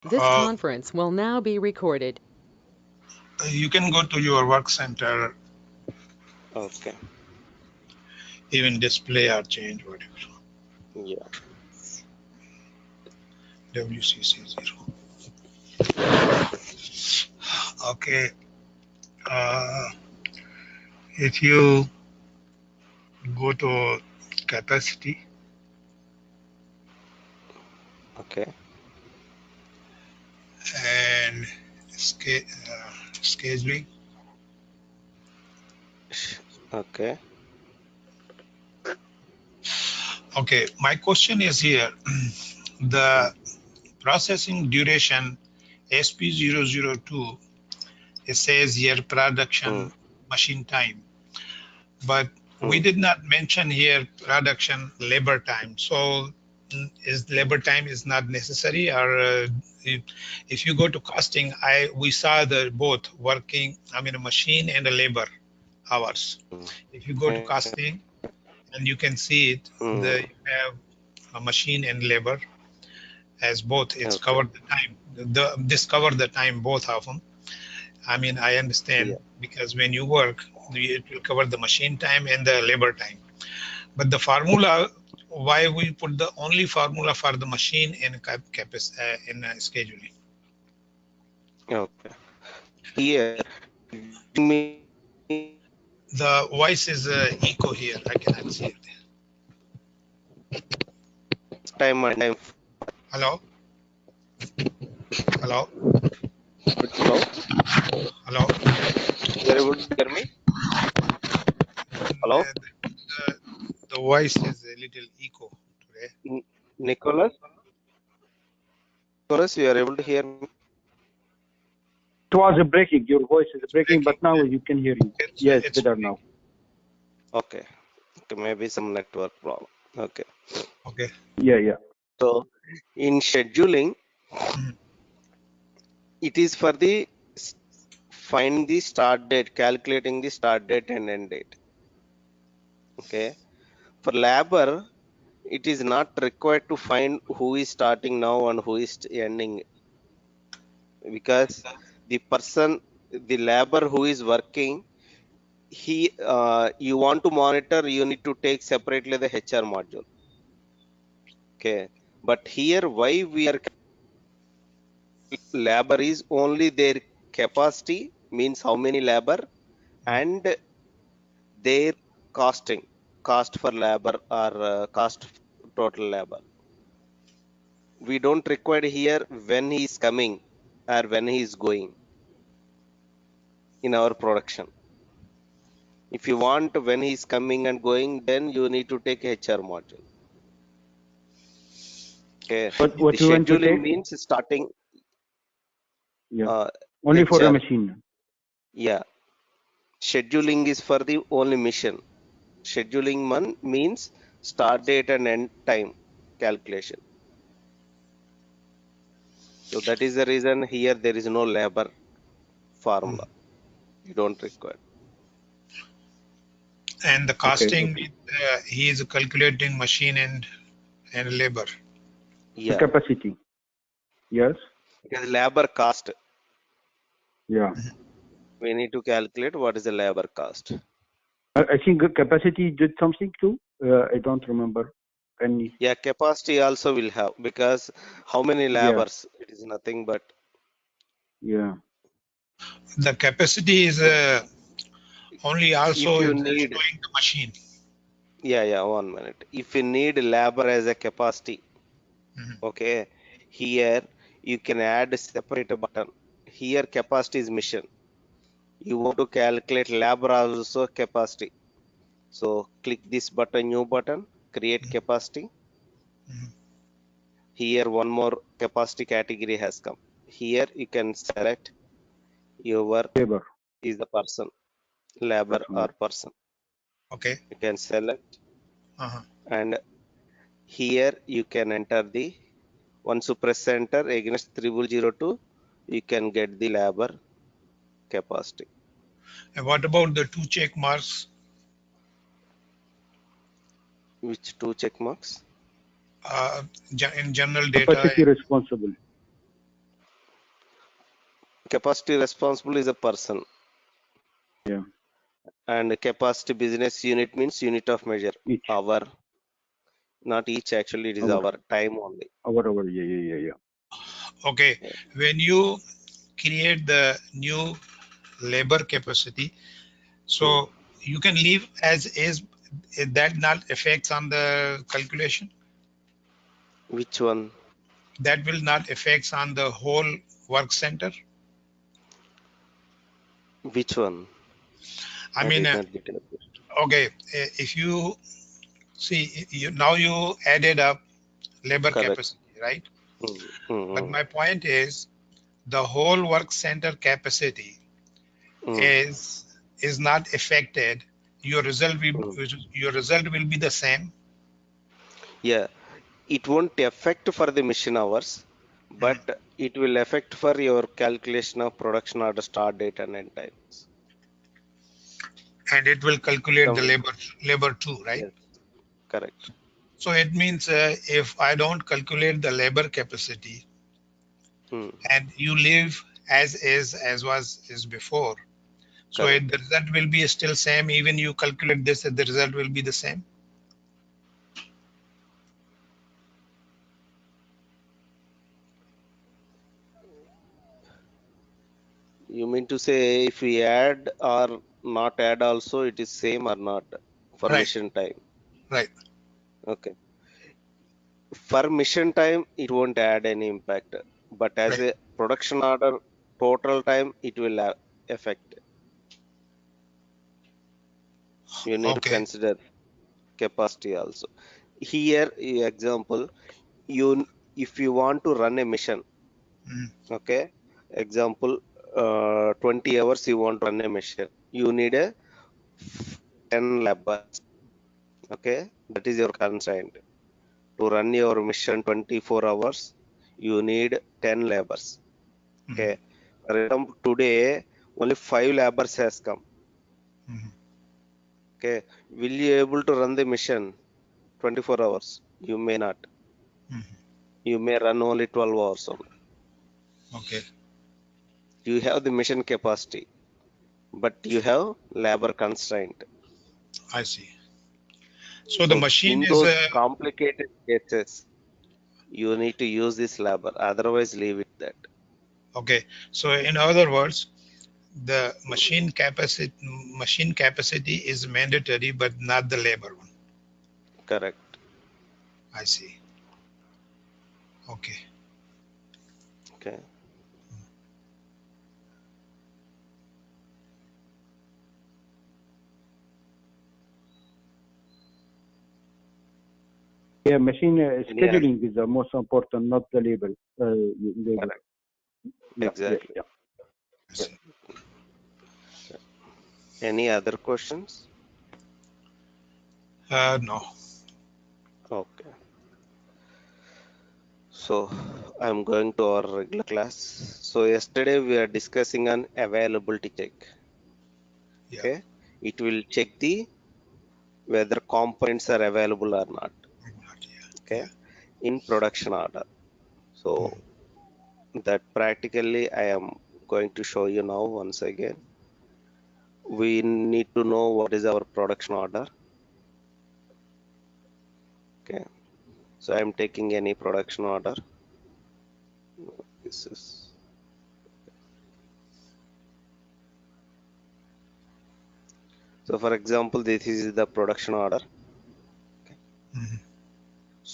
This conference will now be recorded. You can go to your work center, Okay. even display or change whatever. Yeah. WCC 0. Okay. If you go to capacity, Okay. and scheduling. Okay. Okay, my question is here. The processing duration SP002, it says here production machine time, but we did not mention here production labor time. So is labor time is not necessary, or if you go to costing, we saw the both working, I mean a machine and a labor hours. If you go to costing, and you can see it, you have a machine and labor as both. It's Okay. covered the time. This covered the time, both of them. I mean, I understand Yeah. because when you work, it will cover the machine time and the labor time. But the formula, why we put the only formula for the machine in scheduling? Okay. Here, me The voice is echo here. I cannot see it. time and time. Hello? Hello? Hello. Hello? You are able to hear me? Hello. The voice is a little echo today. Nicholas. Nicholas, you are able to hear me? It was breaking. Your voice is breaking, but now you can hear you. Yes, it's better now. Okay. Okay. Maybe some network problem. Okay. Okay. Yeah. So in scheduling, it is for the find the start date, calculating the start date and end date. Okay. For labor, it is not required to find who is starting now and who is ending, because the person, the labor who is working, you want to monitor, you need to take separately the HR module. Okay. But here, why we are labor is only their capacity, means how many labor, and their costing, cost for labor, or cost total labor. We don't require here when he is coming or when he is going in our production. If you want when he is coming and going, then you need to take HR module. Okay. What The you want to scheduling take? means starting. Yeah. Only for HR. the machine. Yeah. Scheduling is for the only mission. Scheduling means start date and end time calculation. So that is the reason here there is no labor formula. You don't require. And the costing, Okay. he is calculating machine and labor. Yeah. Capacity. Yes. Because labor cost. Yeah. We need to calculate what is the labor cost. I think capacity did something too. I don't remember any. Yeah, capacity also will have, because how many labors? It is nothing but. Yeah. The capacity is only also If you showing need, the machine. yeah, 1 minute. If you need labor as a capacity, okay, here you can add a separate button. Here capacity is mission. You want to calculate labor also capacity. So click this button, new button, create capacity. Here one more capacity category has come. Here you can select your Labor. is the person, labor or person. Okay. You can select, and here you can enter the, once you press enter against 3002, you can get the labor capacity. And what about the 2 check marks? Which 2 check marks? In general data. Capacity responsible. capacity responsible is a person. Yeah. And capacity business unit means unit of measure. Each Hour, not each, actually it is hour. our time only. Hour. Yeah. Okay, Yeah. when you create the new labor capacity, so you can leave as is. That not affects on the calculation. Which one? That will not affects on the whole work center. Which one? I I mean, did not get it. okay, if you see, now you added up labor Correct. capacity, right? But Mm. my point is the whole work center capacity Mm. is not affected. Mm. Your result will be the same. Yeah, it won't affect for the machine hours, Mhm. but it will affect for your calculation of production order start date and end times. And it will calculate the So, labor too, right? yes, correct. So it means if I don't calculate the labor capacity Mm. and you leave as is as was is before, so the Correct. result will be still same. Even you calculate this, the result will be the same. You mean to say if we add or not add also, it is same or not for Right, mission time? right. Okay. For mission time, it won't add any impact, but as Right. a production order total time, it will affect. You need to Okay. consider capacity also. Here, example, you if you want to run a mission, Mhm. okay, example, 20 hours you want to run a mission, you need a 10 labors, okay, that is your constraint. To run your mission 24 hours, you need 10 labors. Mhm. Okay. For example, today only 5 labors has come. Mhm. Okay. Will you able to run the mission 24 hours? You may not. Mhm. You may run only 12 hours only. Okay, You have the mission capacity, but you have labor constraint. I see. So the So machine in is those complicated cases, you need to use this labor. Otherwise, leave it that. okay. So in other words, the Mm. machine capacity is mandatory, but not the labor one. Correct. I see. Okay. Okay. Yeah, machine Any other? scheduling is the most important, not the label. Label. Correct. Yeah. Exactly. I see. Any other questions? No. Okay. So I'm going to our regular class. So yesterday we are discussing an availability check. Yeah. Okay. It will check the whether components are available or not. Not yet. Okay. Yeah. In production order. So that practically I am going to show you now once again. We need to know what is our production order. Okay. So I'm taking any production order. This is so for example, this is the production order. Mhm.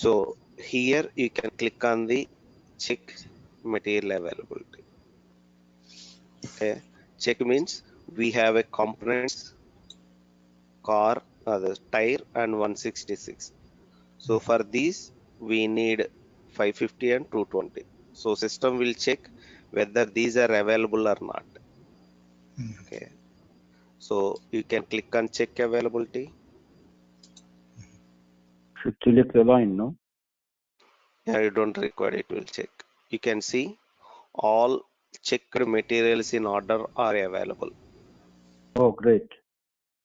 So here you can click on the check material availability. Okay. Check means we have a components, car, the tire and 166. So for these we need 550 and 220. So system will check whether these are available or not. Mhm. Okay. So you can click on check availability. Should select the line, no? Yeah, you don't require it will check. You can see all checked materials in order are available. Oh, great.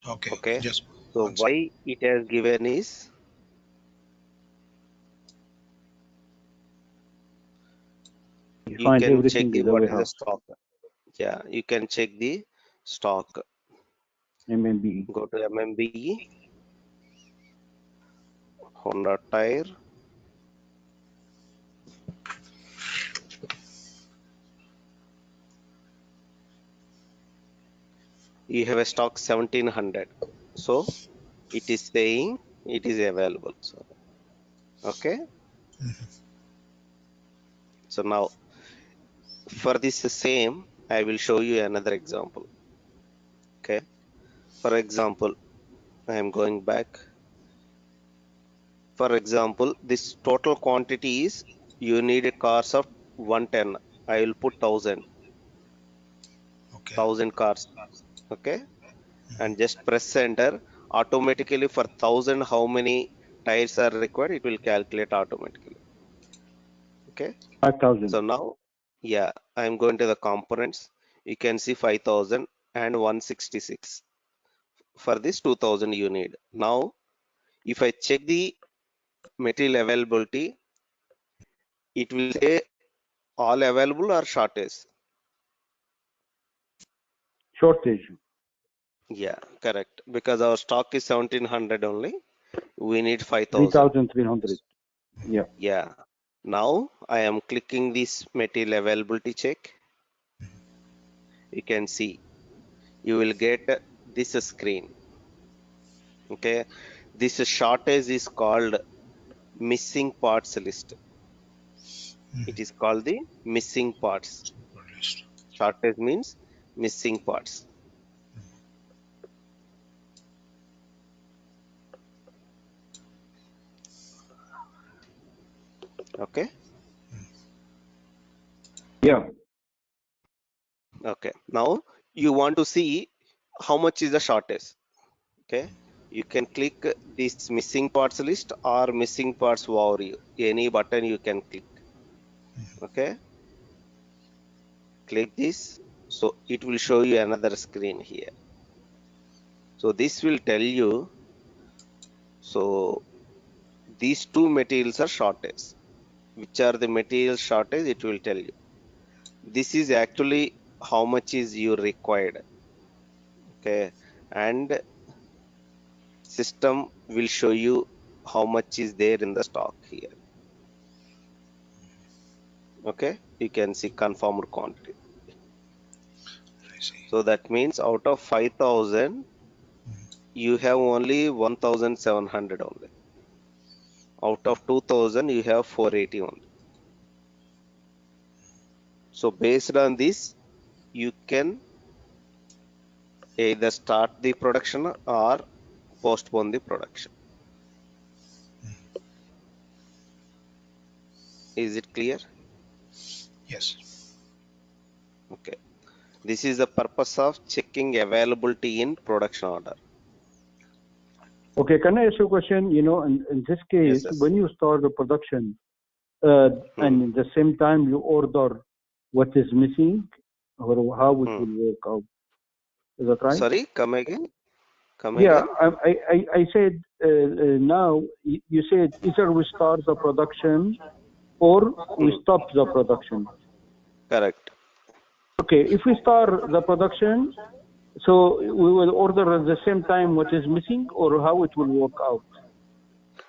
Okay. Okay. Okay. Just So one second. why it has given is You you find can check everything the in the what is the warehouse. stock. Yeah, you can check the stock. MMBE. Go to MMBE, Honda tire. You have a stock 1700. So it is saying it is available. So, okay. So now for this same, I will show you another example. Okay. For example, I am going back. For example, this total quantity is you need a cars of 110. I will put 1000 cars. Okay. And just press enter. Automatically for 1000, how many tires are required? It will calculate automatically. Okay. 5,000. So now, yeah, I'm going to the components. You can see 5000 and 166. For this 2000 you need. Now, if I check the material availability, it will say all available or shortage. Shortage. Yeah, correct. Because our stock is 1700 only. We need 5000. 3,300. Yeah. Yeah. Now I am clicking this material availability check. You can see you will get this screen. Okay. This shortage is called missing parts list. It is called the missing parts. Shortage means missing parts. Okay. Yeah. Okay. Now you want to see how much is the shortage. Okay. You can click this missing parts list or missing parts overview. Any button you can click. Okay. Click this. So it will show you another screen here. So this will tell you. So these two materials are shortage. Which are the material shortage? It will tell you. This is actually how much is you required. Okay. And system will show you how much is there in the stock here. Okay. You can see confirmed quantity. So that means out of 5000, you have only 1700 only. Out of 2000, you have 480 only. So based on this, you can either start the production or postpone the production. Is it clear? Yes. Okay. This is the purpose of checking availability in production order. Okay. Can I ask you a question? You know, in this case, Yes. when you start the production, and at the same time you order what is missing, or how it will work out. Is that right? Sorry, come again. Yeah, I said now you said either we start the production or we stop the production. Correct. Okay, if we start the production, so we will order at the same time what is missing, or how it will work out.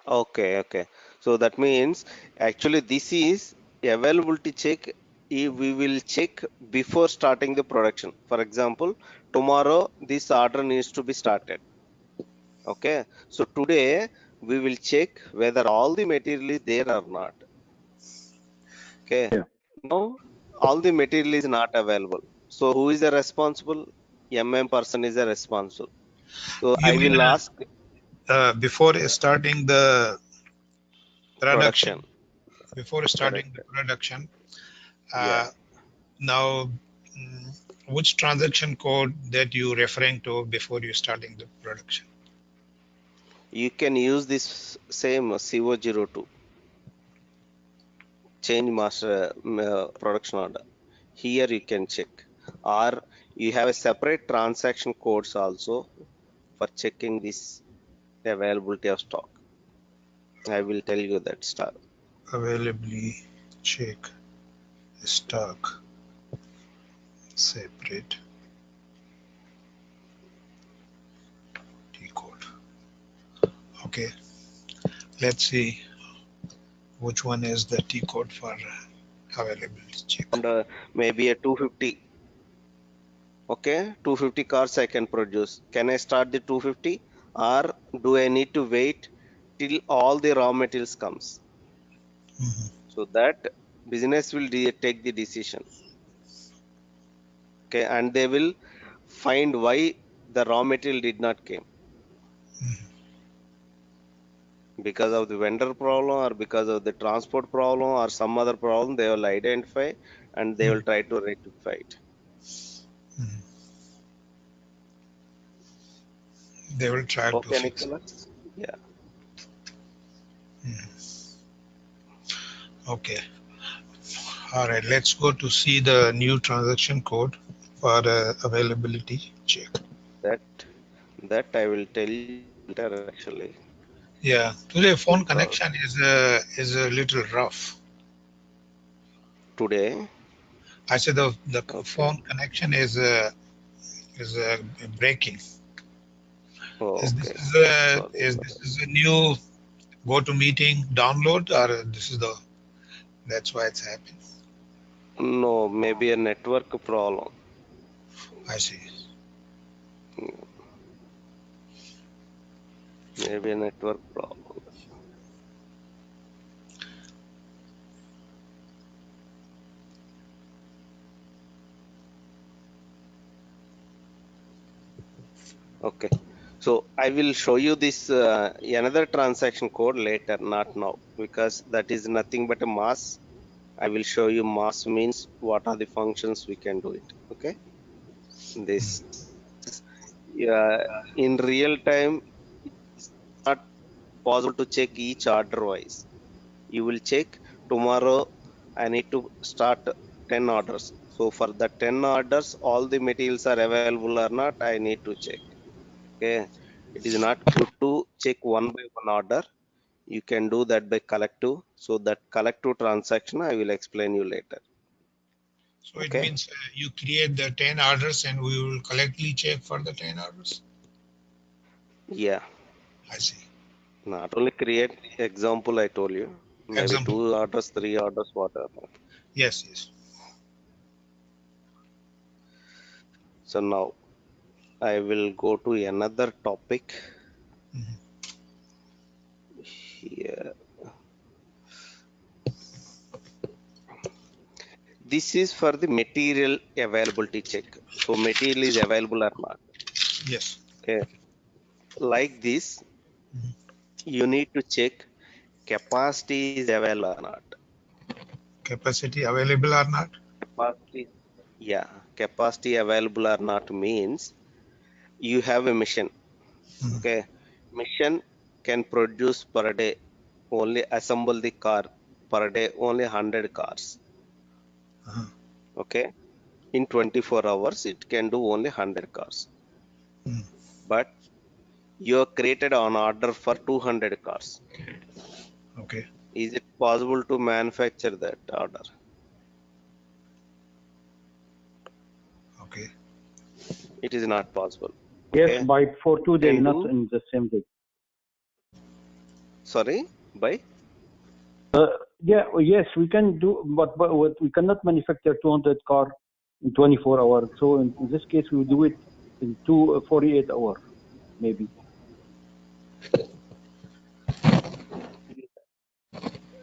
Okay. So that means actually this is availability check. If we will check before starting the production. For example, tomorrow this order needs to be started. Okay. So today we will check whether all the material is there or not. Okay. Yeah. Now all the material is not available. So who is the responsible? person is the responsible. So You I mean will ask before starting the production. before starting Correct. the production, Yeah. now which transaction code that you referring to before you starting the production? You can use this same CO02 change master production order. Here you can check, or you have a separate transaction codes also for checking this availability of stock. I will tell you that stuff. Availability check stock. separate T code. Okay, let's see which one is the T code for availability check. And maybe a 250. Okay, 250 cars I can produce. Can I start the 250, or do I need to wait till all the raw materials comes? Mhm. So that business will take the decision. Okay, and they will find why the raw material did not came, because of the vendor problem or because of the transport problem or some other problem. They will identify and they will try to rectify it. Mhm. They will try to Okay, fix it. Nicholas? Yeah. Okay. All right. Let's go to see the new transaction code for availability check. That I will tell you later actually. Yeah. Today phone Because connection is a little rough. today, I said the okay. phone connection is breaking. Oh, okay. Sorry Is for this that. is a new go to meeting download or this is the that's why it's happening. No, maybe a network problem. I see. Maybe a network problem. Okay. So I will show you this another transaction code later, not now, because that is nothing but a mass. I will show you mass means what are the functions we can do it. Okay. This in real time it's not possible to check each order wise. You will check tomorrow. I need to start 10 orders. So for the 10 orders, all the materials are available or not, I need to check. Okay. It is not good to check one by one order. You can do that by collective. So that collective transaction, I will explain you later. So it Okay. means you create the 10 orders and we will collectively check for the 10 orders. Yeah. I see. Not only create example, I told you, maybe Example. 2 orders, 3 orders, whatever. Yes, yes. So now I will go to another topic Mhm. here. This is for the material availability check. So material is available or not. Yes. Okay. Like this, Mhm. you need to check capacity is available or not. Capacity available or not? Capacity, yeah, capacity available or not means you have a machine. Mhm. Okay. Machine can produce per day, only assemble the car per day, only 100 cars. Uh-huh. Okay. In 24 hours, it can do only 100 cars. Mhm. But you are created on order for 200 cars. Okay. Is it possible to manufacture that order? Okay. It is not possible. Yes, Okay. by for 2 days, Can not do, in the same day. sorry, by? Yeah, yes, we can do, but we cannot manufacture 200 car in 24 hours. So in this case, we do it in 48 hours, maybe.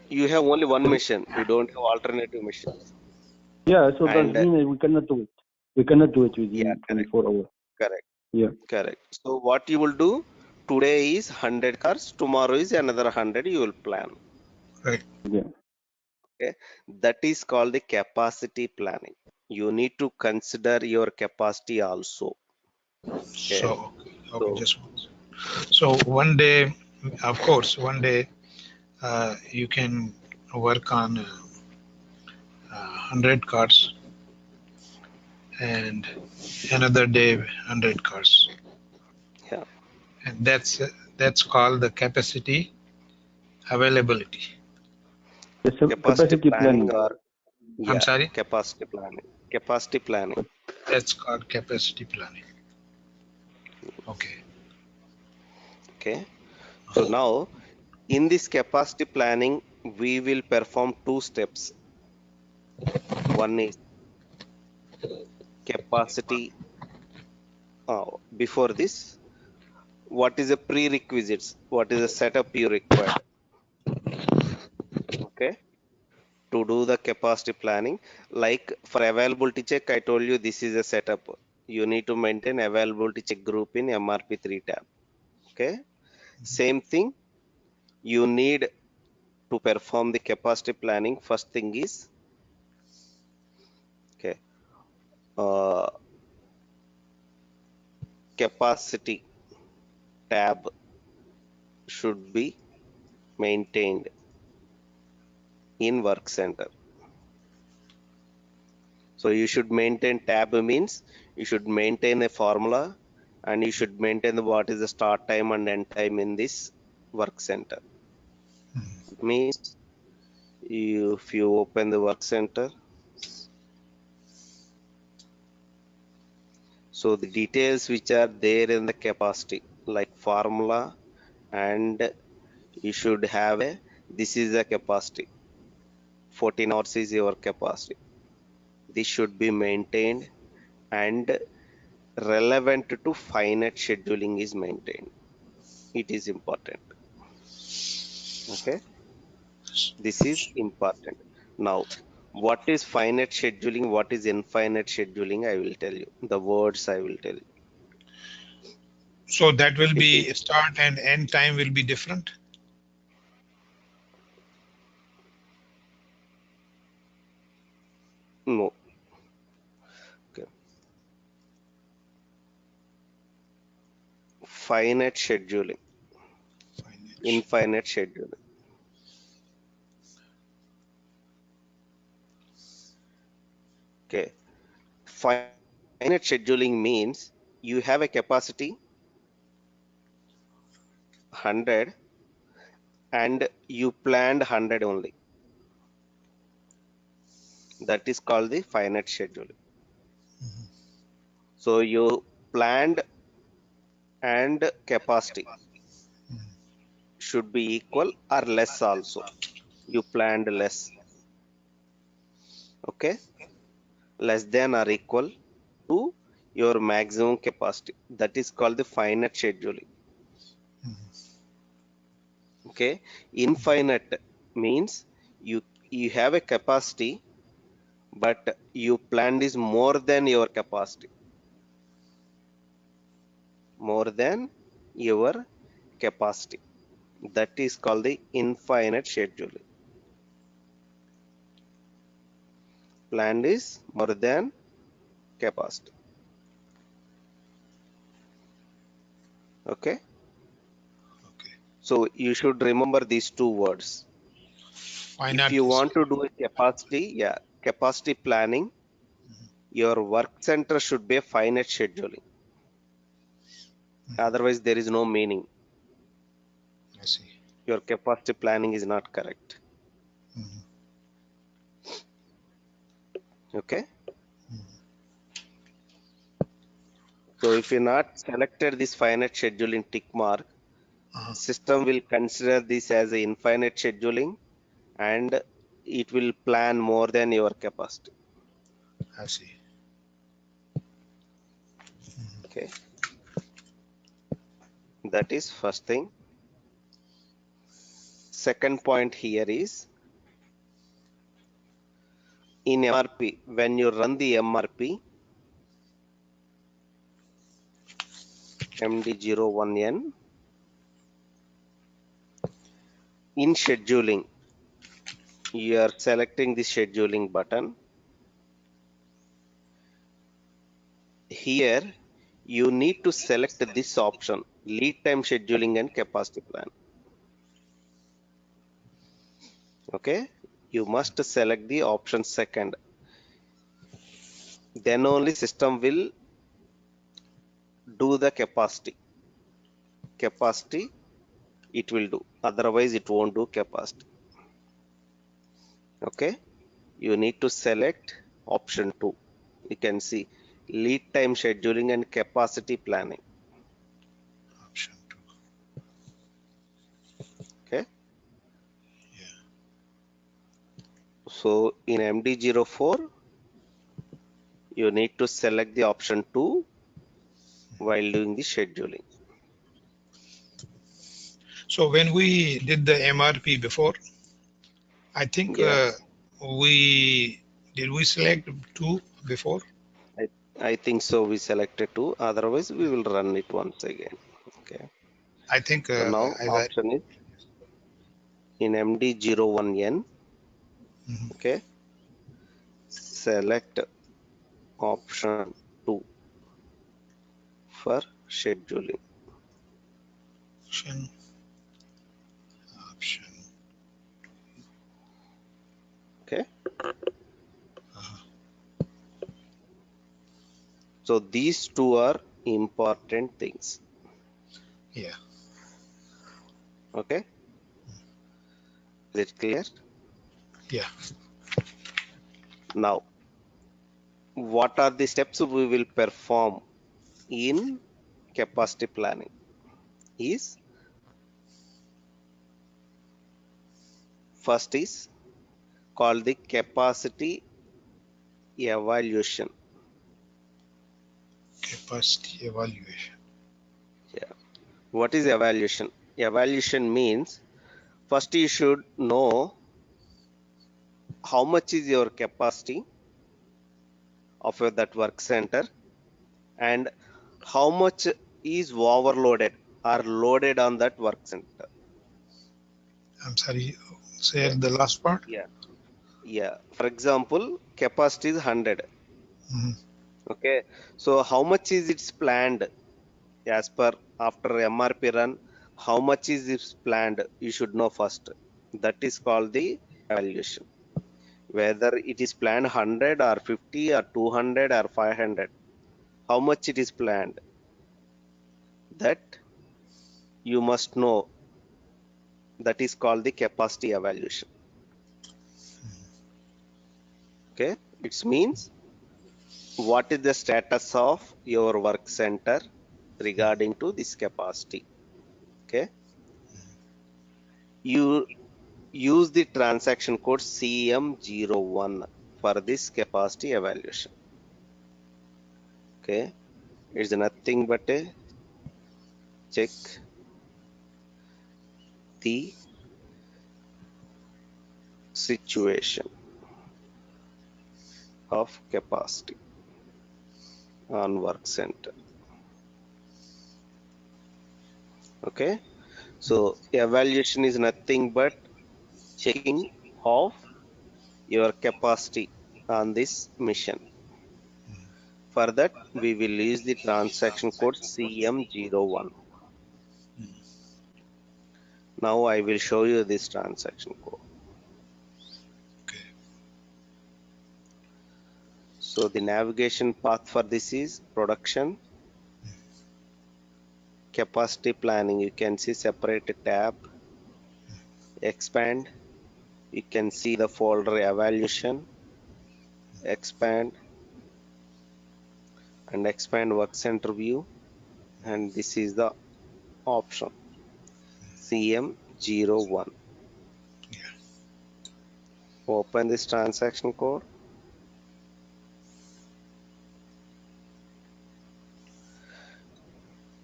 You have only one machine. You don't have alternative machines. Yeah, so that And means we cannot do it. We cannot do it yeah, within correct, 24 hours. correct, Yeah. correct. So what you will do, today is 100 cars, tomorrow is another 100, you will plan. Right. Yeah. Okay. That is called the capacity planning. You need to consider your capacity also. Okay. So, okay, So just one. So one day, of course, one day you can work on 100 cars and another day 100 cars. yeah, And that's called the capacity availability. Yes, capacity capacity planning planning. I'm yeah, sorry. capacity planning. Capacity planning. That's called capacity planning. Okay. Okay. So now in this capacity planning, we will perform two steps. One is capacity. Before this, what is the prerequisites? What is the setup you required? Okay. To do the capacity planning, like for availability check, I told you this is a setup. You need to maintain availability check group in MRP3 tab. Okay. Same thing, you need to perform the capacity planning. First thing is, okay, uh, capacity tab should be maintained in work center. So you should maintain tab means you should maintain a formula and you should maintain what is the start time and end time in this work center. It means if you open the work center, so the details which are there in the capacity like formula, and you should have a, this is the capacity, 14 hours is your capacity. This should be maintained and relevant to finite scheduling is maintained. It is important. Okay, this is important. Now, what is finite scheduling? What is infinite scheduling? I will tell you. The words I will tell you. So that will If be it, start and end time will be different. no. Okay. Finite scheduling, infinite scheduling. Okay. Finite scheduling means you have a capacity 100 and you planned 100 only. That is called the finite scheduling. So you planned and capacity should be equal or less also. You planned less. Okay. Less than or equal to your maximum capacity. That is called the finite scheduling. Okay. Infinite means you have a capacity, but you planned is more than your capacity. More than your capacity. That is called the infinite scheduling. Planned is more than capacity. Okay. Okay. So you should remember these two words. If Finite you is want to do a capacity, yeah, capacity planning, your work center should be a finite scheduling. Otherwise, there is no meaning. I see. Your capacity planning is not correct. Okay. So if you not selected this finite scheduling tick mark, system will consider this as a infinite scheduling and it will plan more than your capacity. I see. Okay. That is first thing. Second point here is in MRP, when you run the MRP, MD01N, in scheduling, you are selecting the scheduling button. Here, you need to select this option, lead time scheduling and capacity plan. Okay, you must select the option second. Then only system will do the capacity. Capacity it will do, otherwise it won't do capacity. Okay, you need to select option 2. You can see lead time scheduling and capacity planning. Option 2. Okay. Yeah. So in MD04, you need to select the option 2 while doing the scheduling. So when we did the MRP before, I think Yeah, we select 2 before? I think so. We selected 2. Otherwise, we will run it once again. Okay. I think So now as I. option is in MD01N. Mhm. Okay. Select option 2 for scheduling. Option. Okay. Uh-huh. So these 2 are important things. Yeah. Okay. Is it clear? Yeah. Now, what are the steps we will perform in capacity planning? Is first is called the capacity evaluation. Capacity evaluation. Yeah. What is evaluation? Evaluation means first you should know how much is your capacity of that work center and how much is overloaded or loaded on that work center. I'm sorry, say Okay. the last part. Yeah. Yeah. For example, capacity is 100. Mhm. Okay. So how much is it's planned as per after MRP run? How much is it planned? You should know first. That is called the evaluation. Whether it is planned 100 or 50 or 200 or 500, how much it is planned, that you must know. That is called the capacity evaluation. Okay, it means what is the status of your work center regarding to this capacity. Okay, you use the transaction code CM01 for this capacity evaluation. Okay, it's nothing but a check the situation of capacity on work center. Okay, so evaluation is nothing but checking of your capacity on this mission. For that, we will use the transaction code CM01. Now I will show you this transaction code. Okay. So the navigation path for this is production, capacity planning. You can see separate tab, expand. You can see the folder evaluation, expand, and expand work center view. And this is the option CM01. Yeah. Open this transaction code.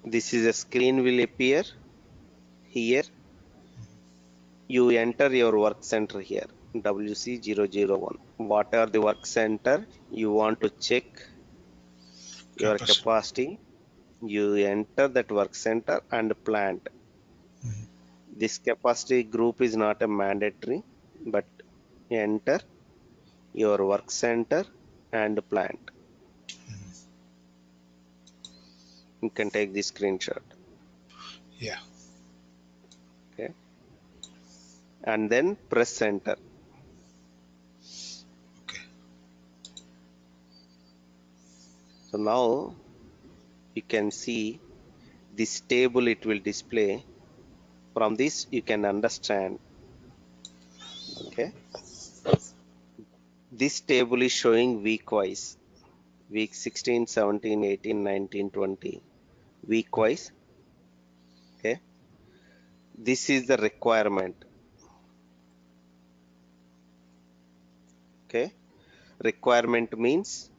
This is a screen will appear here. You enter your work center here, WC001. What are the work center you want to check your Capacity. capacity? You enter that work center and plant. Mhm. This capacity group is not a mandatory, but enter your work center and plant. You can take the screenshot. Yeah. Okay. And then press enter. Okay. So now you can see this table it will display. From this you can understand. Okay, this table is showing week wise. week 16, 17, 18, 19, 20, week wise. Okay, this is the requirement. Okay, requirement means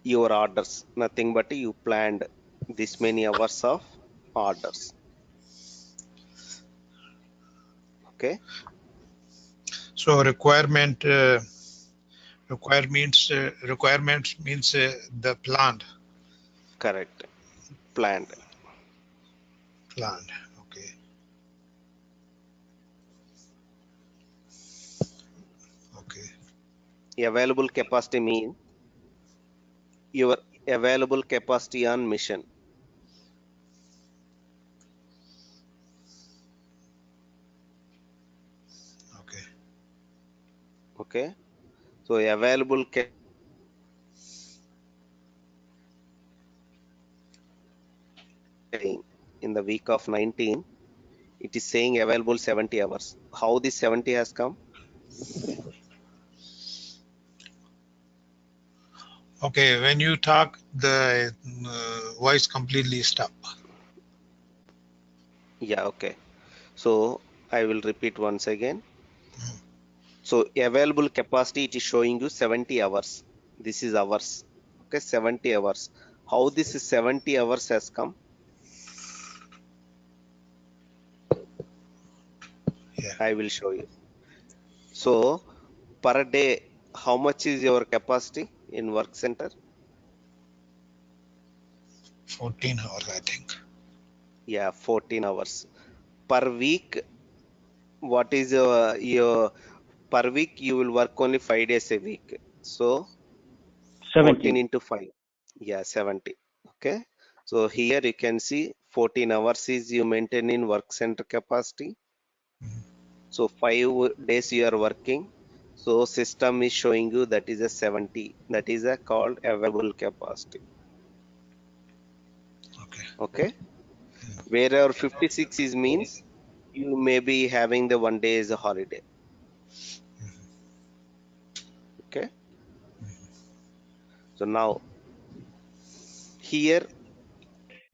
your orders, nothing but you planned this many hours of orders. Okay, So requirements means the planned. correct, planned. Planned. Okay. Okay. Available capacity means your available capacity on mission. Okay. Okay, so available in the week of 19, it is saying available 70 hours. How this 70 has come? Okay. When you talk, the voice completely stop. Yeah, okay. So I will repeat once again. So available capacity, it is showing you 70 hours. This is hours. Okay, 70 hours. How this 70 hours has come? Yeah. I will show you. So per day, how much is your capacity in work center? 14 hours, I think. Yeah, 14 hours. Per week, what is your per week? You will work only 5 days a week. So 14 70. into 5. Yeah, 70. Okay. So here you can see 14 hours is you maintain in work center capacity. So 5 days you are working. So system is showing you that is a 70. That is a called available capacity. Okay. Okay. Wherever 56 is means you may be having the 1 day as a holiday. Okay. So now here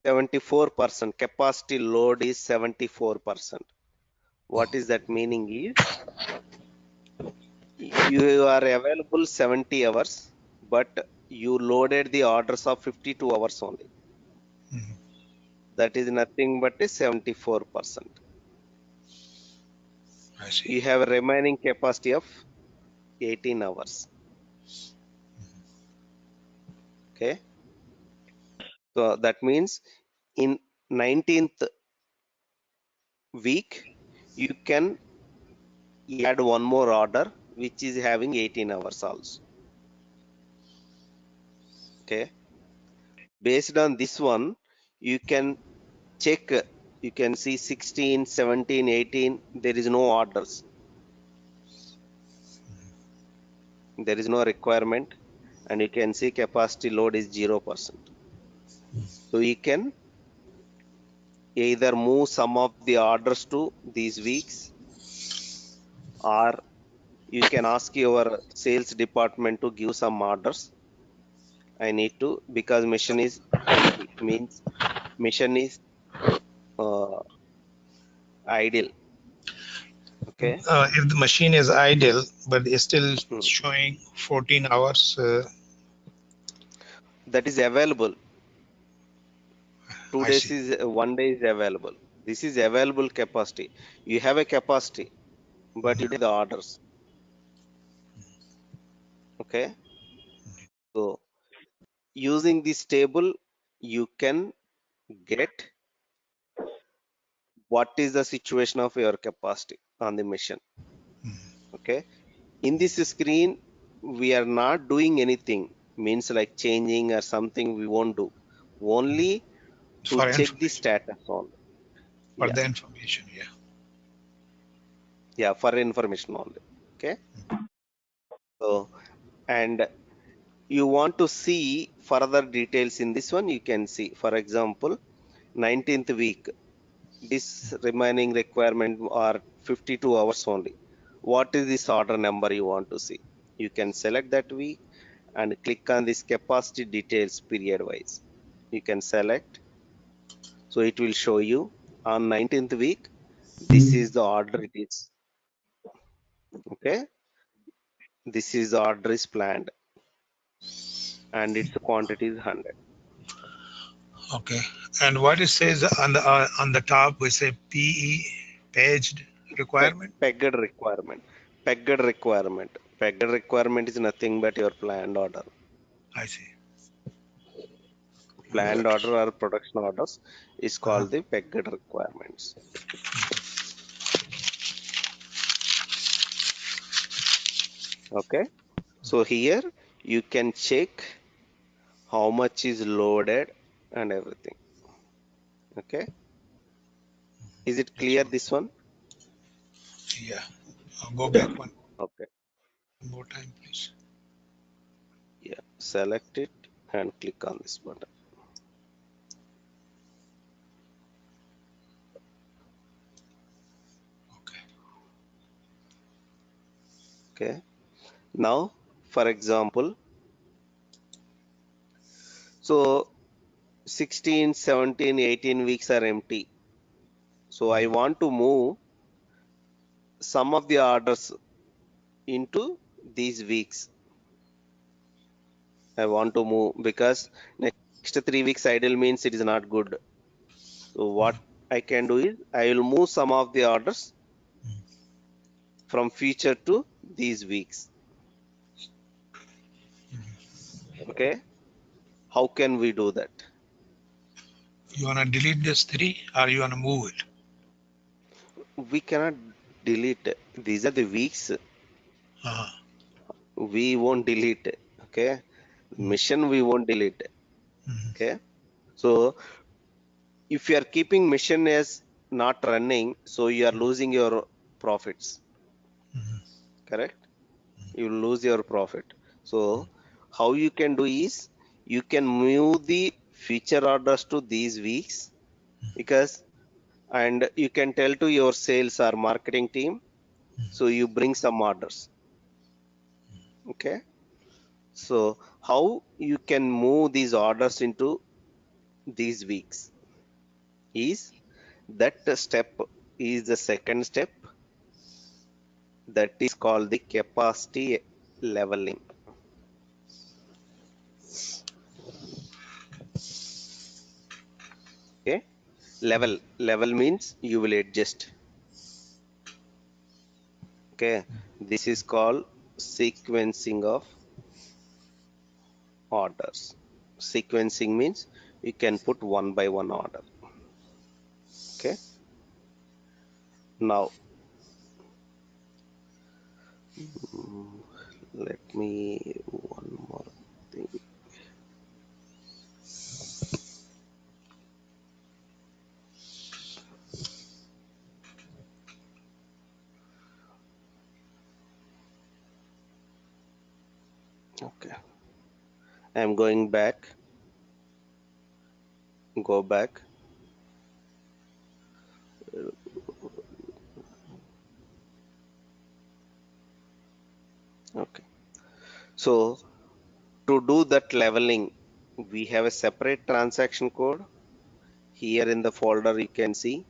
74% capacity load is 74%. What is that meaning is you are available 70 hours, but you loaded the orders of 52 hours only. Mhm. That is nothing but a 74%. I see. You have a remaining capacity of 18 hours. Okay. So that means in 19th week, you can add one more order which is having 18 hours also. Okay. Based on this one, you can check, you can see 16, 17, 18, there is no orders. There is no requirement, and you can see capacity load is 0%. So you can either move some of the orders to these weeks, or you can ask your sales department to give some orders. I need to, because mission is empty, means mission is uh, idle. Okay. If the machine is idle, but it's still Hmm. showing 14 hours, That is available. 2 I days see. is 1 day is available. This is available capacity. You have a capacity, but you do the orders. Okay. So using this table, you can get what is the situation of your capacity on the machine. Okay. In this screen, we are not doing anything, means like changing or something we won't do. Only to For check the information. status only. For Yeah. the information, yeah. Yeah. For information only. Okay. So, and you want to see further details in this one, you can see, for example, 19th week, this remaining requirement are 52 hours only. What is this order number you want to see? You can select that week and click on this capacity details period wise. You can select. So it will show you on 19th week, this is the order it is. Okay. This is the order is planned and its quantity is 100. Okay. And what it says on the top, we say PE, paged requirement. Pegged requirement. Pegged requirement. Pegged requirement is nothing but your planned order. I see. Planned order or production orders is called Uh-huh. the pegged requirements. Okay. So here you can check how much is loaded and everything. Okay. Is it clear this one? Yeah. I'll go back one Okay. more time, please. Yeah. Select it and click on this button. Okay. Okay. Now, for example, so 16, 17, 18 weeks are empty. So I want to move some of the orders into these weeks. I want to move because next 3 weeks idle means it is not good. So what I can do is I will move some of the orders from future to these weeks. Okay. How can we do that? You want to delete this 3 or you want to move it? We cannot delete. These are the weeks. Uh-huh. We won't delete. Okay. Mission we won't delete. Okay. So if you are keeping mission as not running, so you are losing your profits. Correct? You lose your profit. So how you can do is you can move the future orders to these weeks because and you can tell to your sales or marketing team, so you bring some orders. Okay. So how you can move these orders into these weeks is that step is the second step, that is called the capacity leveling. Okay. Level means you will adjust. Okay. This is called sequencing of orders. Sequencing means you can put one by one order. Okay. Now let me one more thing. Okay. I'm going back. Go back. Okay. So to do that leveling, we have a separate transaction code. Here in the folder, you can see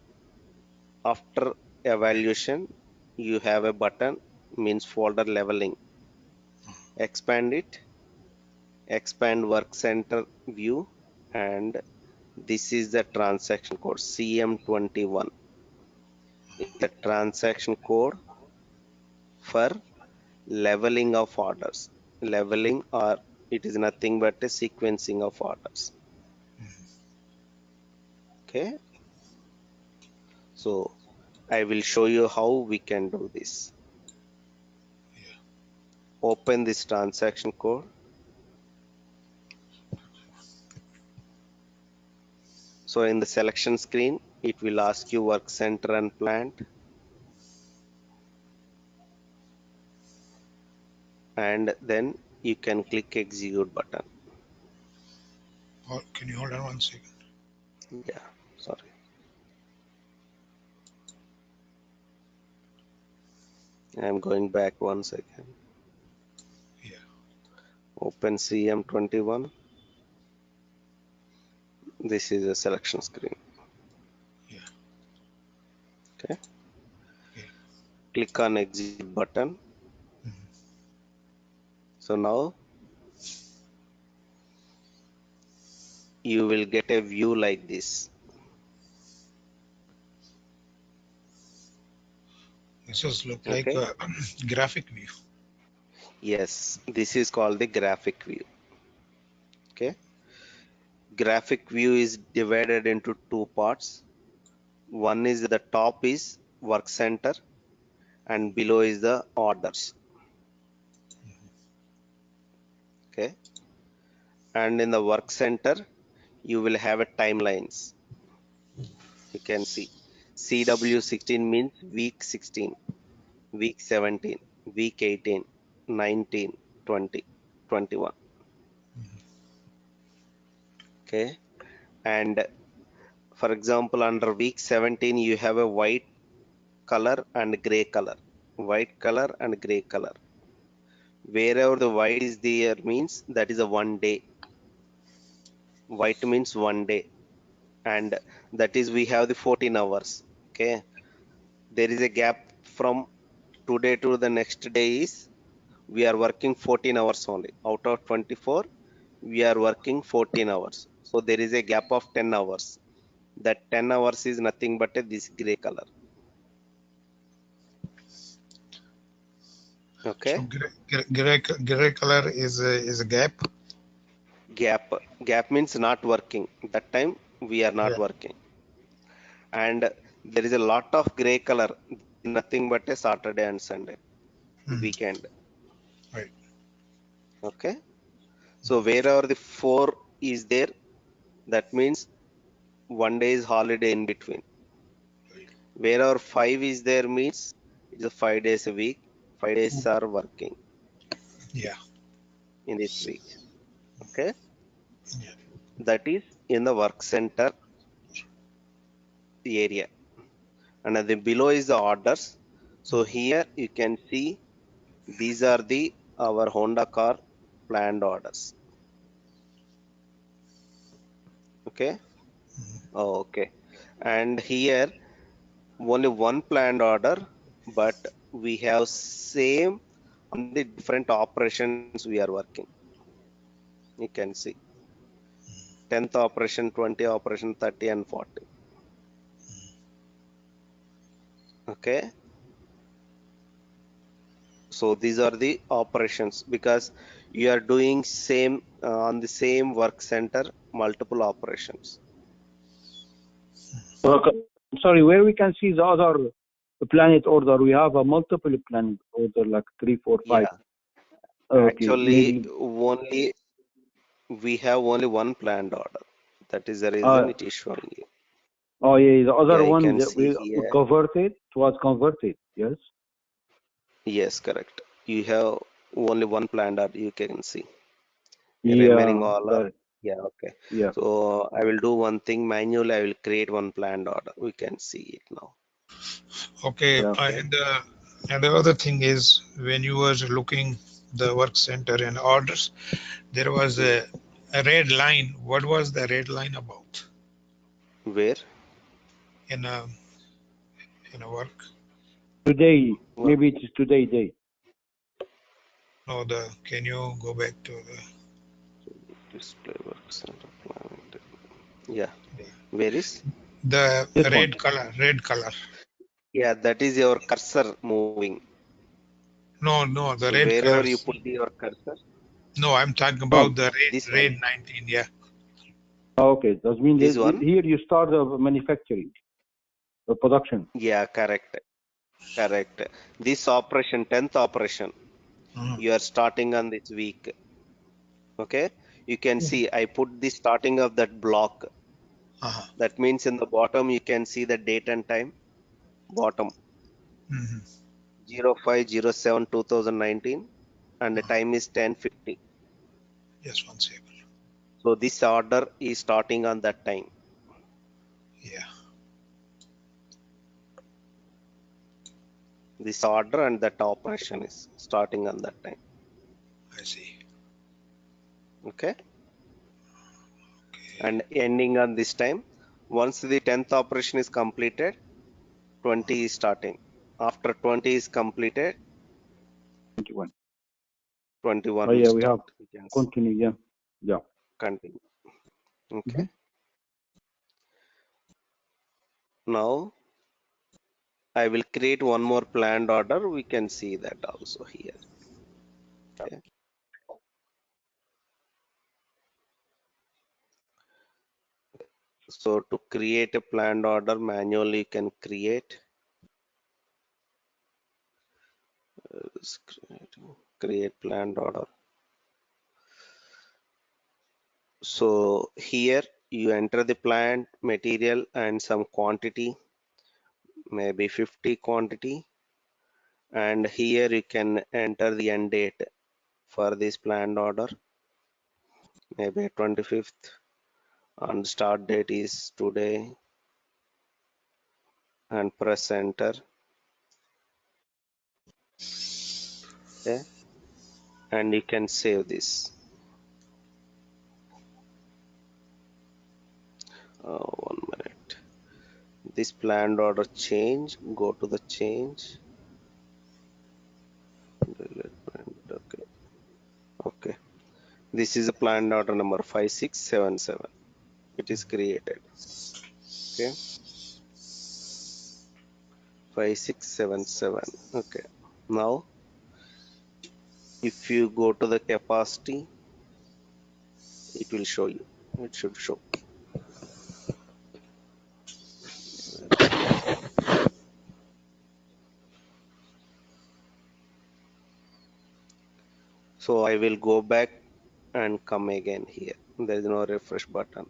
after evaluation, you have a button means folder leveling. Expand it, expand work center view, and this is the transaction code CM21. It's the transaction code for leveling of orders. Leveling or it is nothing but a sequencing of orders. Okay. So I will show you how we can do this. Open this transaction code. So in the selection screen, it will ask you work center and plant. And then you can click execute button. Can you hold on 1 second? Yeah, sorry. I'm going back 1 second. Yeah. Open CM21. This is a selection screen. Yeah. Okay. Okay. Click on exit button. So now you will get a view like this. This is look like Okay. a graphic view. Yes, this is called the graphic view. Okay. Graphic view is divided into two parts. One is the top is work center and below is the orders. Okay. And in the work center, you will have a timelines. You can see CW16 means week 16, week 17, week 18, 19, 20, 21. Okay. And for example, under week 17, you have a white color and gray color. White color and gray color. Wherever the white is there means that is a 1 day. White means 1 day. And that is we have the 14 hours. Okay. There is a gap from today to the next day is we are working 14 hours only. Out of 24, we are working 14 hours. So there is a gap of 10 hours. That 10 hours is nothing but this gray color. Okay. So gray color is a gap. Gap means not working. That time we are not Yeah. working. And there is a lot of gray color, nothing but a Saturday and Sunday, weekend. Right. Okay. So wherever the 4 is there, that means 1 day is holiday in between. Wherever 5 is there means it's a 5 days a week. 5 days are working Yeah. in this week. Okay. Yeah. That is in the work center area. And then below is the orders. So here you can see these are the our Honda car planned orders. Okay. Oh, okay. And here only one planned order, but we have same on the different operations we are working. You can see 10th operation, 20 operation, 30 and 40. Okay. So these are the operations because you are doing same on the same work center, multiple operations. Sorry, where we can see the other planet order, we have a multiple planet order like 3, 4, 5. Yeah. Okay, Actually, maybe. only we have only one planned order. That is the reason it is showing you. Oh yeah, the other Yeah, you one can that see we here. converted, it was converted. Yes. Yes, correct. You have only one planned order. You can see. Yeah. Remaining all are. Yeah, okay. Yeah. So I will do one thing manually. I will create one planned order. We can see it now. Okay. Yeah. And the other thing is when you was looking the work center and orders, there was a red line. What was the red line about Where? in a work? Today, Work maybe it is today day. No, can you go back to the display work center planned. Yeah. yeah. Where is? The This one. red color. Yeah, that is your cursor moving. No, the So red wherever you colors. put your cursor. No, I'm talking Oh, about the This one. red 19. Yeah. okay. That means This one. here you start the manufacturing, the production. Yeah, correct. Correct. This operation, 10th operation, you are starting on this week. Okay. You can see I put the starting of that block. Uh-huh. That means in the bottom you can see the date and time. Bottom Mm-hmm. 05/07/2019 and the time is 10:50. Just one second. So this order is starting on that time. Yeah. This order and that operation is starting on that time. I see. Okay, and ending on this time. Once the 10th operation is completed, 20 is starting. After 20 is completed, 21. 21 Oh will yeah, we have start. You can continue. Yeah, yeah. continue. Okay. Mhm. Now I will create one more planned order. We can see that also here. Okay. So to create a planned order manually, you can create. Create planned order. So here you enter the plant material and some quantity, maybe 50 quantity, and here you can enter the end date for this planned order, maybe 25th, and start date is today, and press enter. Okay, and you can save this. One minute. This planned order change, go to the change. Okay, okay. This is a planned order number 5677. It is created. Okay, 5677. Okay, now if you go to the capacity, it will show you. It should show. So I will go back and come again here. There is no refresh button.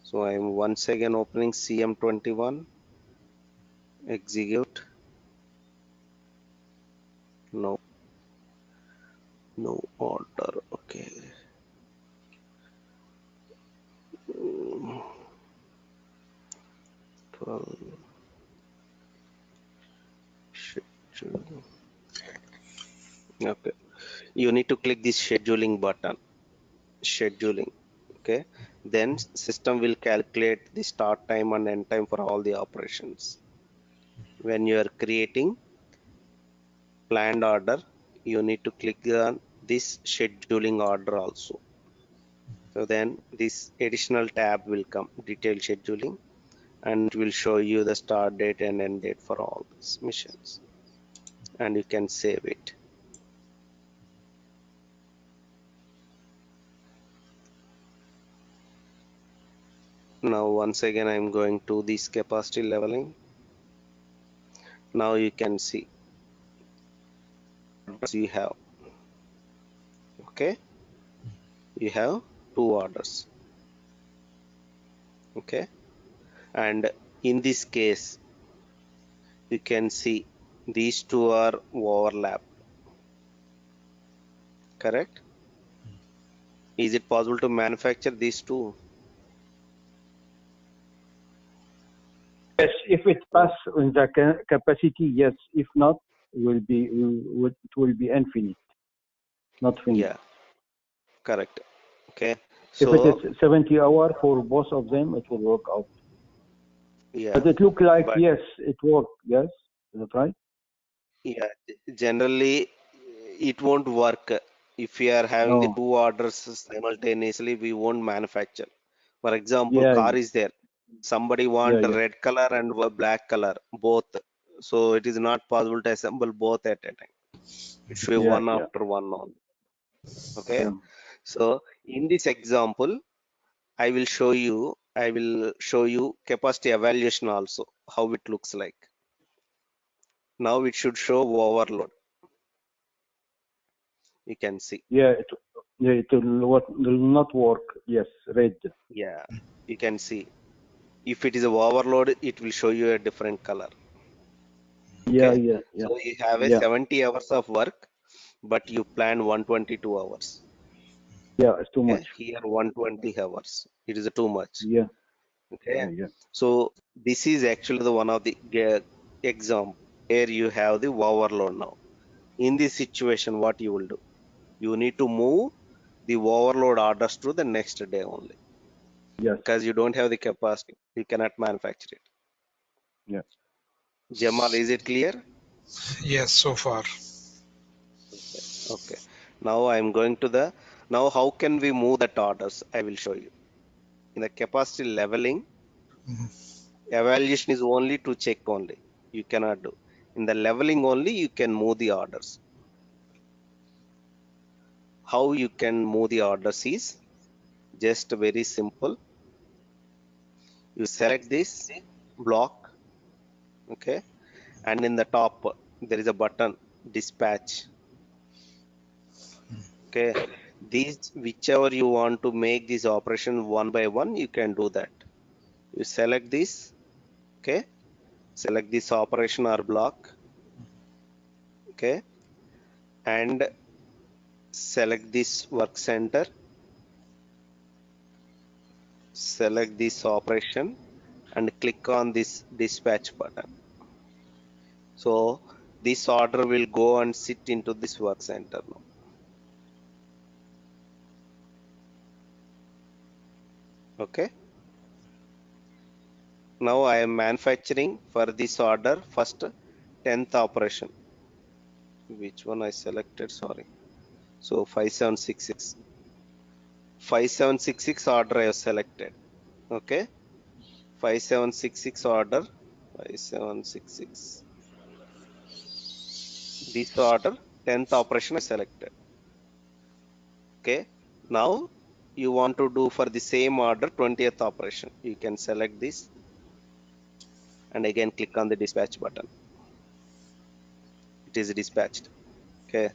So I am once again opening CM21. Execute. No. No order. Okay. Mm, 12. Schedule. Okay. You need to click this scheduling button. Scheduling. Okay. Then system will calculate the start time and end time for all the operations. When you are creating planned order, you need to click on this scheduling order also. So then this additional tab will come, detailed scheduling, and it will show you the start date and end date for all these missions, and you can save it. Now once again I'm going to this capacity leveling. Now you can see what you have. Okay, you have 2 orders. Okay, and in this case you can see these 2 are overlapped. Correct? Is it possible to manufacture these 2? Yes, if it pass in the capacity, yes. If not, it will be infinite, not finite. Yeah, correct. Okay, If it so is 70 hours for both of them, it will work out. yeah, But it look like but yes, it worked. Yes, is that right? yeah, generally it won't work if we are having the No. 2 orders simultaneously. We won't manufacture. For example, Yeah, car is there. Somebody yeah, want a yeah, red color and a black color, both. So it is not possible to assemble both at a time. It should be yeah, one yeah, after one on. Okay. yeah. So in this example, I will show you capacity evaluation also, how it looks like. Now it should show overload. You can see. Yeah, it will not work. Yes, red. Yeah, you can see. If it is a overload, it will show you a different color. Yeah, Okay. yeah, yeah, So you have a yeah, 70 hours of work, but you plan 122 hours. yeah. It's too much. Okay. Here 120 hours. It is too much. Yeah, Okay. yeah, yeah. So this is actually the one of the example where you have the overload now. In this situation, what you will do? You need to move the overload orders to the next day only. Yes. Because you don't have the capacity, you cannot manufacture it. Yes. Jamal, is it clear? Yes, so far. Okay. Now I am going to the, now how can we move that orders? I will show you. In the capacity leveling, evaluation is only to check only. You cannot do. In the leveling only, you can move the orders. How you can move the orders is just very simple. You select this block, okay, and in the top there is a button dispatch. Okay, these whichever you want to make this operation one by one, you can do that. You select this, okay, select this operation or block, okay, and select this work center, select this operation and click on this dispatch button. So this order will go and sit into this work center now. Okay. Now I am manufacturing for this order first 10th operation. Which one I selected? Sorry. So 5766. 5766 order I have selected. Okay. 5766 order. 5766. This order 10th operation I selected. Okay. Now you want to do for the same order 20th operation. You can select this and again click on the dispatch button. It is dispatched. Okay.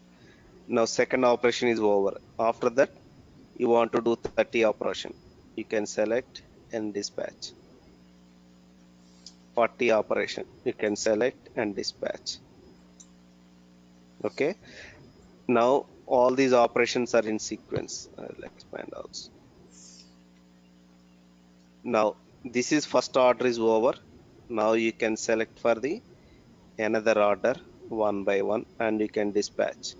Now second operation is over. After that, you want to do 30 operation. You can select and dispatch. 40 operation. You can select and dispatch. Okay. Now all these operations are in sequence. I'll expand also. Now this is first order is over. Now you can select for the another order one by one and you can dispatch.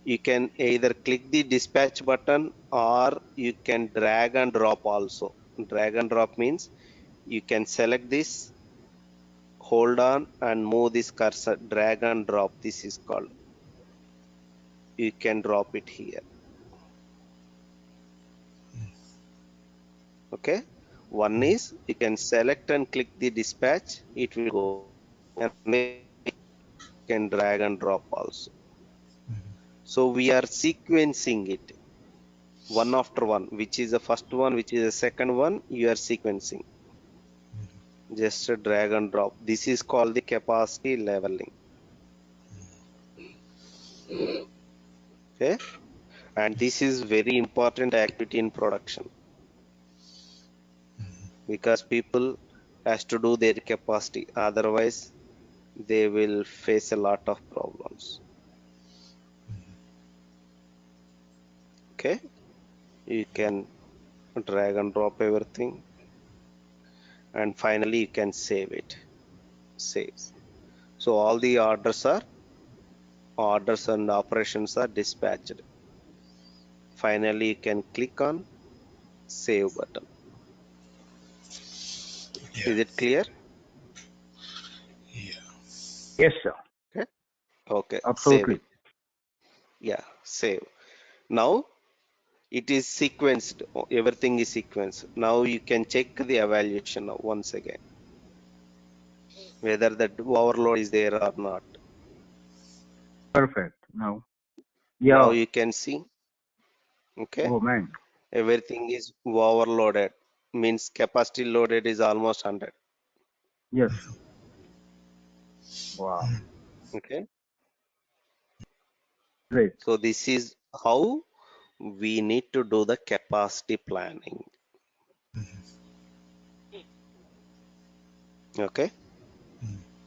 You can either click the dispatch button or you can drag and drop also. Drag and drop means you can select this, hold on and move this cursor, drag and drop. This is called. You can drop it here. Okay. One is you can select and click the dispatch. It will go and you can drag and drop also. So we are sequencing it one after one, which is the first one, which is the second one, you are sequencing. Just a drag and drop. This is called the capacity leveling. Okay. And this is very important activity in production because people has to do their capacity. Otherwise, they will face a lot of problems. Okay. You can drag and drop everything. And finally, you can save it. Save. So all the orders and operations are dispatched. Finally, you can click on save button. Yeah. Is it clear? Yeah. Yes, sir. Okay. Okay. Absolutely. Save it. Yeah. Save. Now it is sequenced. Everything is sequenced. Now you can check the evaluation once again, whether that overload is there or not. Perfect. Now. Now Yeah. you can see. Okay. Oh man. Everything is overloaded. Means capacity loaded is almost 100. Yes. Wow. Okay. Great. So this is how we need to do the capacity planning. Okay.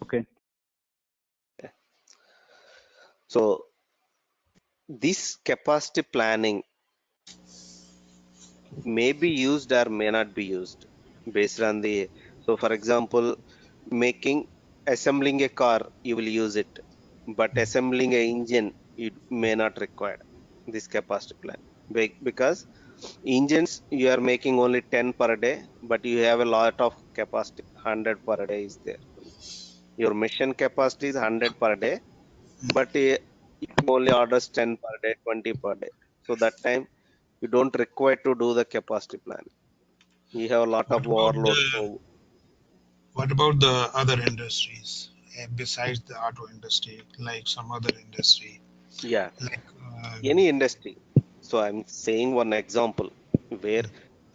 Okay. So this capacity planning may be used or may not be used based on the, so for example, assembling a car, you will use it, but assembling an engine, it may not require this capacity plan. because engines you are making only 10 per day, but you have a lot of capacity. 100 per day is there. Your machine capacity is 100 per day, but you only orders 10 per day, 20 per day. So that time you don't require to do the capacity plan. You have a lot What of about overload. the what about the other industries besides the auto industry, like some other industry, Yeah, like any industry. So I'm saying one example where,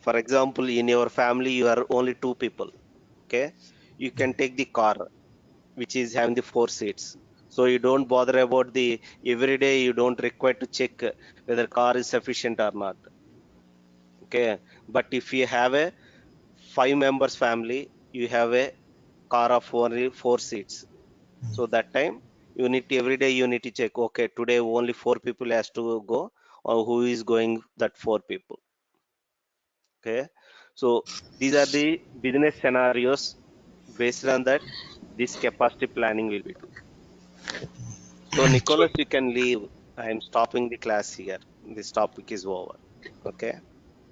for example, in your family you are only two people. Okay, you can take the car which is having the 4 seats. So you don't bother about the every day. You don't require to check whether car is sufficient or not. Okay, but if you have a 5 members family, you have a car of only 4 seats. So that time you need to, every day you need to check. Okay, today only 4 people has to go, or who is going that 4 people. Okay, so these are the business scenarios. Based on that, this capacity planning will be. So so Nicholas, you can leave. I am stopping the class here. This topic is over. Okay.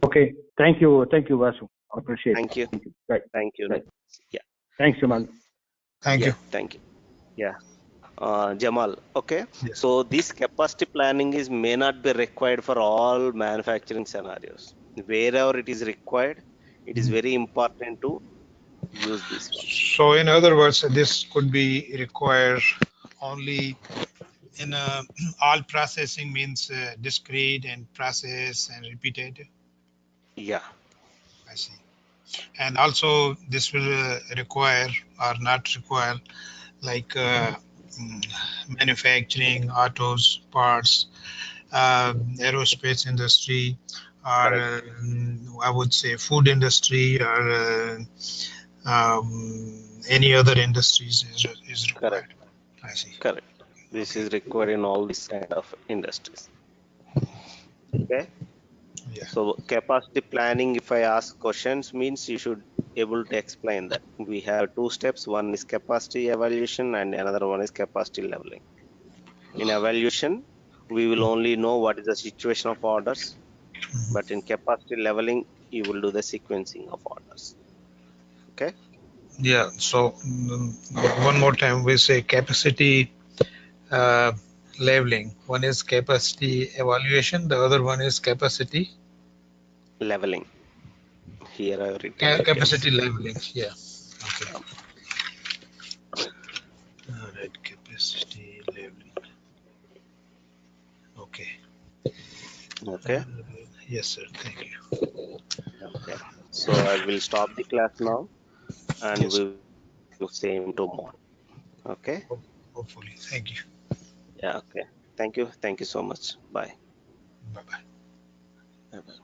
Okay. Thank you, Vasu. I appreciate it. Thank you. Thank you. Right. Thank you. Right. Yeah. Thanks, Jamal. thank Yeah. you. Thank you. Yeah. Jamal. Okay. Yes. So this capacity planning is may not be required for all manufacturing scenarios. Wherever it is required, it is very important to use this one. So in other words, this could be required only in all processing means discrete and process and repetitive. Yeah. I see. And also this will require or not require like manufacturing, autos, parts, aerospace industry, or Correct. I would say food industry or any other industries is Correct. required. I see. Correct. This Okay. is required in all these kind of industries. Okay. Yeah. So capacity planning, if I ask questions, means you should able to explain that. We have two steps. One is capacity evaluation and another one is capacity leveling. In evaluation, we will only know what is the situation of orders, but in capacity leveling, you will do the sequencing of orders. Okay. Yeah. So one more time, we say capacity uh, leveling. One is capacity evaluation. The other one is capacity Leveling. Here I have written, you can capacity see. leveling. Yeah. Okay. Um, All right. Capacity leveling. Okay. okay. Yes, sir. Thank you. Okay. So I will stop the class now and Yes. we will same tomorrow. Okay. Hopefully. Thank you. Yeah. Okay. Thank you. Thank you so much. Bye. Bye bye. Bye.